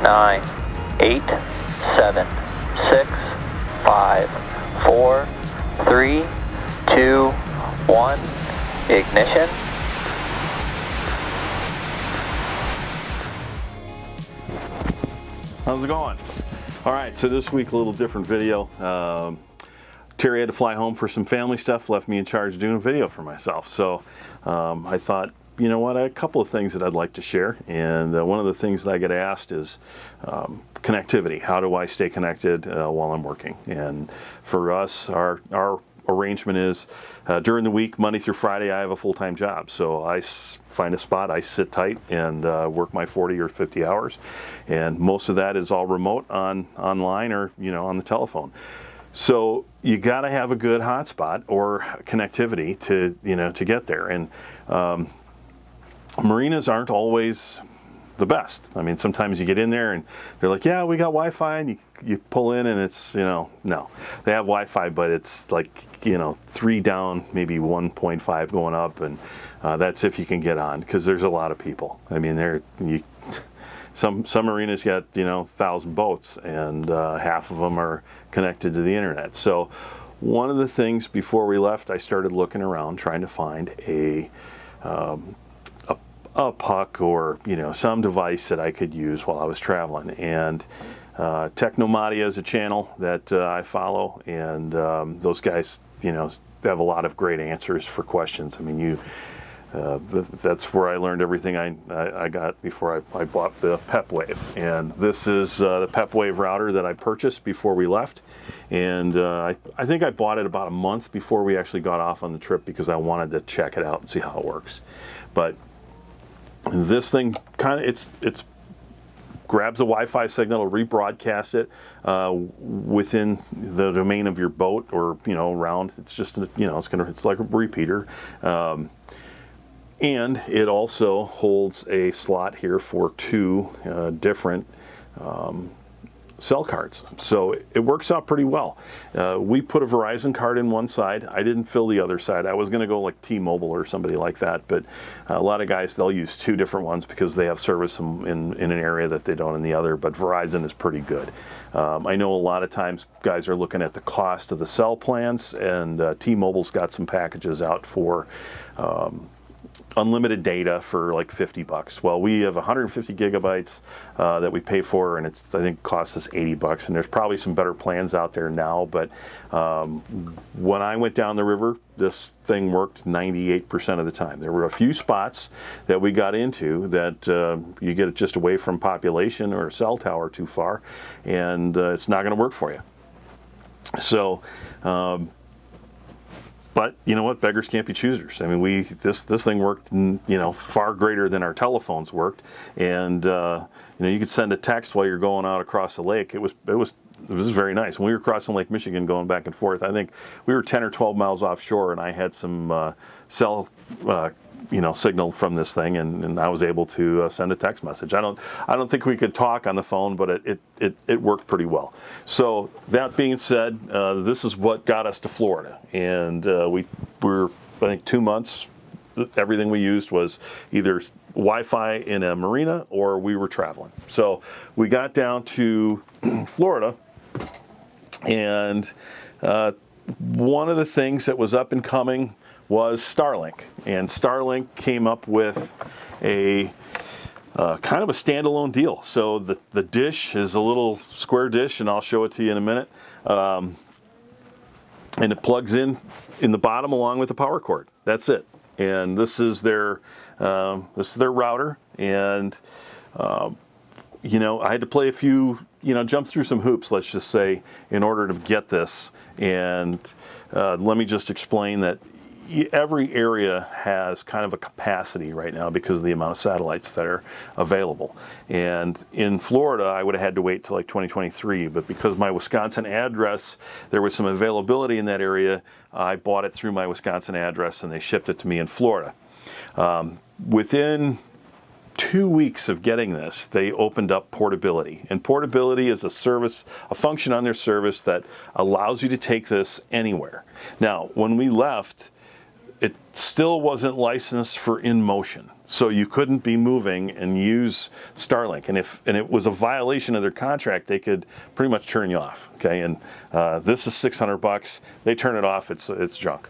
9, 8, 7, 6, 5, 4, 3, 2, 1, ignition. How's it going? All right, so this week a little different video. Terry had to fly home for some family stuff, left me in charge of doing a video for myself. So I thought, you know what, a couple of things that I'd like to share. And one of the things that I get asked is connectivity. How do I stay connected while I'm working? And for us, our arrangement is during the week, Monday through Friday, I have a full-time job. So I find a spot, I sit tight and work my 40 or 50 hours. And most of that is all remote online or, you know, on the telephone. So you got to have a good hotspot or connectivity to, you know, to get there. And marinas aren't always the best. I mean, sometimes you get in there and they're like, yeah, we got Wi-Fi, and you pull in and it's, you know, no. They have Wi-Fi, but it's like, you know, 3 down, maybe 1.5 going up, and that's if you can get on, because there's a lot of people. I mean, some marinas got, you know, 1,000 boats, and half of them are connected to the internet. So one of the things before we left, I started looking around trying to find a puck or, you know, some device that I could use while I was traveling. And Technomadia is a channel that I follow, and those guys, you know, have a lot of great answers for questions. I mean, that's where I learned everything I got before I bought the PepWave. And this is the PepWave router that I purchased before we left. And I think I bought it about a month before we actually got off on the trip, because I wanted to check it out and see how it works. But this thing kind of, it's grabs a Wi-Fi signal, it'll rebroadcast it within the domain of your boat, or, you know, around. It's just, you know, it's like a repeater. And it also holds a slot here for 2 different cell cards. So it works out pretty well. We put a Verizon card in one side. I didn't fill the other side. I was going to go like T-Mobile or somebody like that, but a lot of guys, they'll use 2 different ones because they have service in an area that they don't in the other, but Verizon is pretty good. I know a lot of times guys are looking at the cost of the cell plans, and T-Mobile's got some packages out for unlimited data for like $50. Well, we have 150 gigabytes that we pay for, and I think costs us $80. And there's probably some better plans out there now, but when I went down the river, this thing worked 98% of the time. There were a few spots that we got into that you get just away from population or a cell tower too far, and it's not going to work for you. So but you know what? Beggars can't be choosers. I mean, this thing worked, you know, far greater than our telephones worked, and you know, you could send a text while you're going out across the lake. It was very nice. When we were crossing Lake Michigan, going back and forth, I think we were 10 or 12 miles offshore, and I had some cell you know, signal from this thing, and I was able to send a text message. I don't think we could talk on the phone, but it worked pretty well. So that being said, this is what got us to Florida, and we were, I think, 2 months. Everything we used was either Wi-Fi in a marina or we were traveling. So we got down to Florida, and one of the things that was up and coming was StarLink, and StarLink came up with a kind of a standalone deal. So the dish is a little square dish, and I'll show it to you in a minute, and it plugs in the bottom along with the power cord. That's it. And this is their router, and you know, I had to play a few, you know, jump through some hoops, let's just say, in order to get this. And let me just explain that every area has kind of a capacity right now because of the amount of satellites that are available. And in Florida, I would have had to wait till like 2023, but because my Wisconsin address, there was some availability in that area, I bought it through my Wisconsin address, and they shipped it to me in Florida. Within 2 weeks of getting this, they opened up portability. And portability is a function on their service that allows you to take this anywhere. Now, when we left, it still wasn't licensed for in motion. So you couldn't be moving and use StarLink, and it was a violation of their contract, they could pretty much turn you off. Okay, and this is $600. They turn it off, it's junk,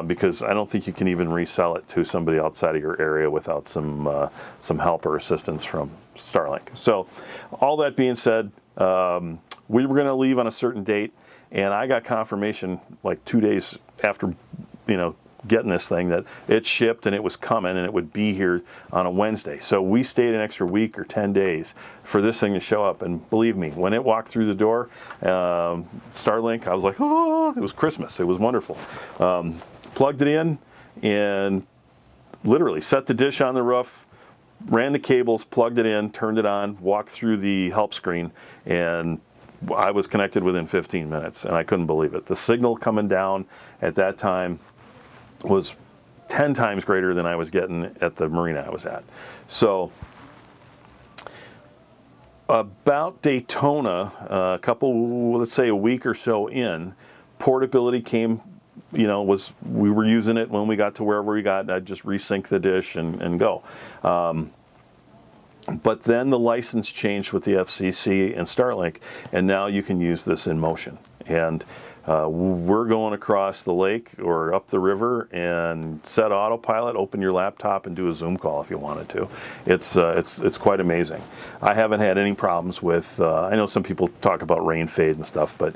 because I don't think you can even resell it to somebody outside of your area without some help or assistance from StarLink. So, all that being said, we were going to leave on a certain date, and I got confirmation like 2 days after, getting this thing that it shipped and it was coming and it would be here on a Wednesday. So we stayed an extra week or 10 days for this thing to show up. And believe me, when it walked through the door, StarLink, I was like, oh, it was Christmas. It was wonderful. Plugged it in and literally set the dish on the roof, ran the cables, plugged it in, turned it on, walked through the help screen, and I was connected within 15 minutes, and I couldn't believe it. The signal coming down at that time was 10 times greater than I was getting at the marina I was at. So about Daytona, let's say a week or so in, portability came, we were using it when we got to wherever we got. I'd just resync the dish and go. But then the license changed with the FCC and StarLink, and now you can use this in motion. And we're going across the lake or up the river and set autopilot, open your laptop, and do a Zoom call if you wanted to. It's quite amazing. I haven't had any problems with, I know some people talk about rain fade and stuff, but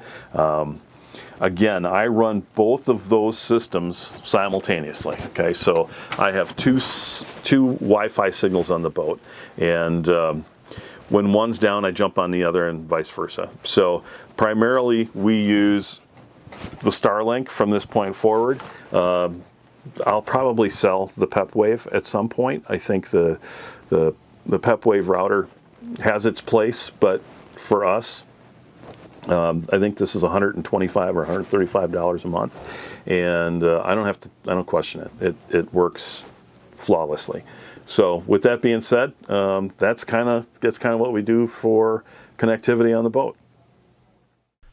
again, I run both of those systems simultaneously. Okay, so I have two Wi-Fi signals on the boat, and when one's down, I jump on the other, and vice versa. So primarily, we use the StarLink from this point forward. I'll probably sell the PepWave at some point. I think the PepWave router has its place, but for us, I think this is $125 or $135 a month, and I don't question it. It works flawlessly. So with that being said, that's kind of what we do for connectivity on the boat.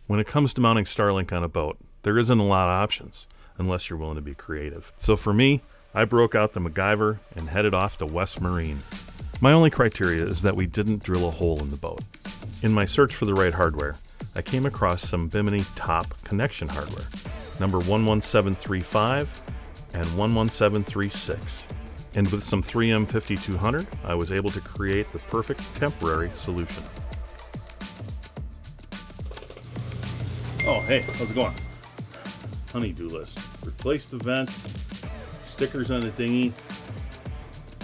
When it comes to mounting StarLink on a boat, there isn't a lot of options unless you're willing to be creative. So for me, I broke out the MacGyver and headed off to West Marine. My only criteria is that we didn't drill a hole in the boat. In my search for the right hardware, I came across some Bimini top connection hardware, number 11735 and 11736. And with some 3M 5200, I was able to create the perfect temporary solution. Oh, hey, how's it going? Honeydew list. Replace the vent, stickers on the dinghy.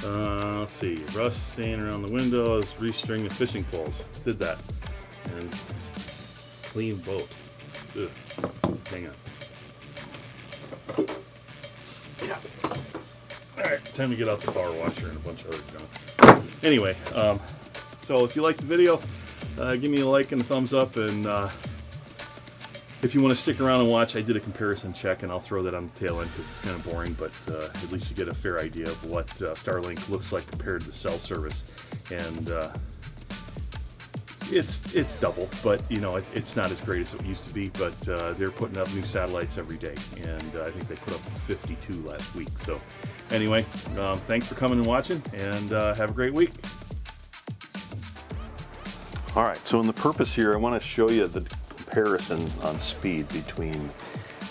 Let's see, rust stain around the windows, restring the fishing poles. Did that. And clean boat. Ugh. Hang on. Yeah. Alright, time to get out the power washer and a bunch of other junk. Anyway, so if you like the video, give me a like and a thumbs up, and if you want to stick around and watch, I did a comparison check, and I'll throw that on the tail end because it's kind of boring, but at least you get a fair idea of what StarLink looks like compared to cell service. And it's double, but it's not as great as it used to be, but they're putting up new satellites every day, and I think they put up 52 last week. So anyway, thanks for coming and watching, and have a great week. All right, so in the purpose here, I want to show you the comparison on speed between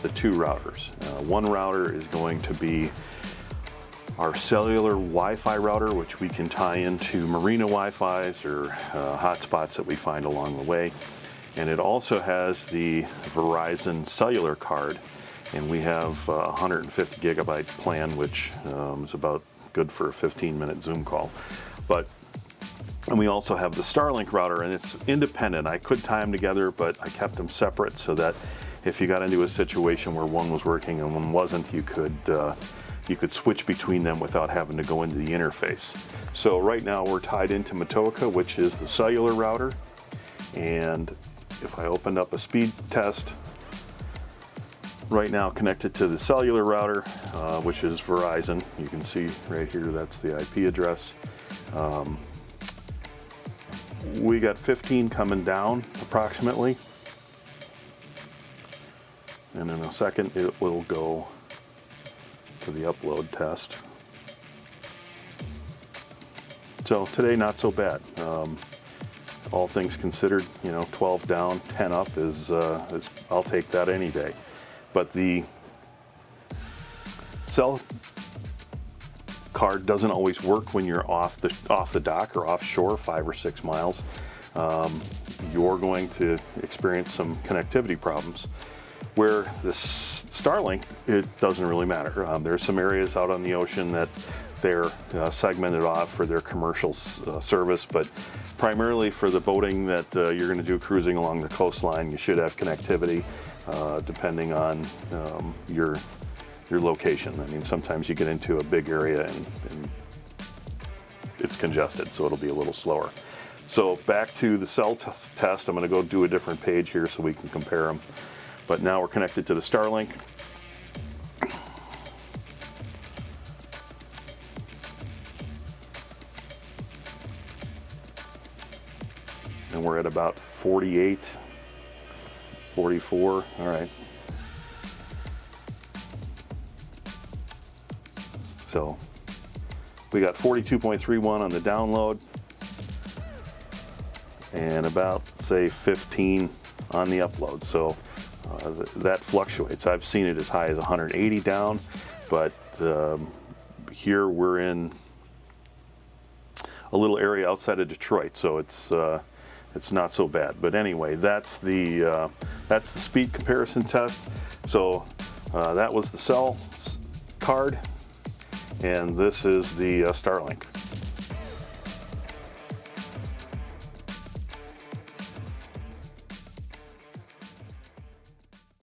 the two routers. One router is going to be our cellular Wi-Fi router, which we can tie into marina Wi-Fis or hotspots that we find along the way. And it also has the Verizon cellular card, and we have a 150 gigabyte plan, which is about good for a 15-minute Zoom call. And we also have the StarLink router, and it's independent. I could tie them together, but I kept them separate so that if you got into a situation where one was working and one wasn't, you could switch between them without having to go into the interface. So right now we're tied into Matoaka, which is the cellular router. And if I opened up a speed test, right now connected to the cellular router, which is Verizon. You can see right here, that's the IP address. We got 15 coming down approximately, and in a second it will go for the upload test. So today, not so bad. All things considered, 12 down, 10 up is I'll take that any day. But the cell card doesn't always work when you're off the dock or offshore 5 or 6 miles. You're going to experience some connectivity problems. Where the StarLink, it doesn't really matter. There's some areas out on the ocean that they're segmented off for their commercial service, but primarily for the boating that you're going to do cruising along the coastline, you should have connectivity depending on your location. I mean, sometimes you get into a big area and it's congested, so it'll be a little slower. So back to the cell test, I'm going to go do a different page here so we can compare them. But now we're connected to the StarLink. And we're at about 48, 44, all right. So we got 42.31 on the download and about, say, 15 on the upload. So that fluctuates. I've seen it as high as 180 down, but here we're in a little area outside of Detroit, so it's not so bad. But anyway, that's the speed comparison test. So that was the cell card, and this is the StarLink.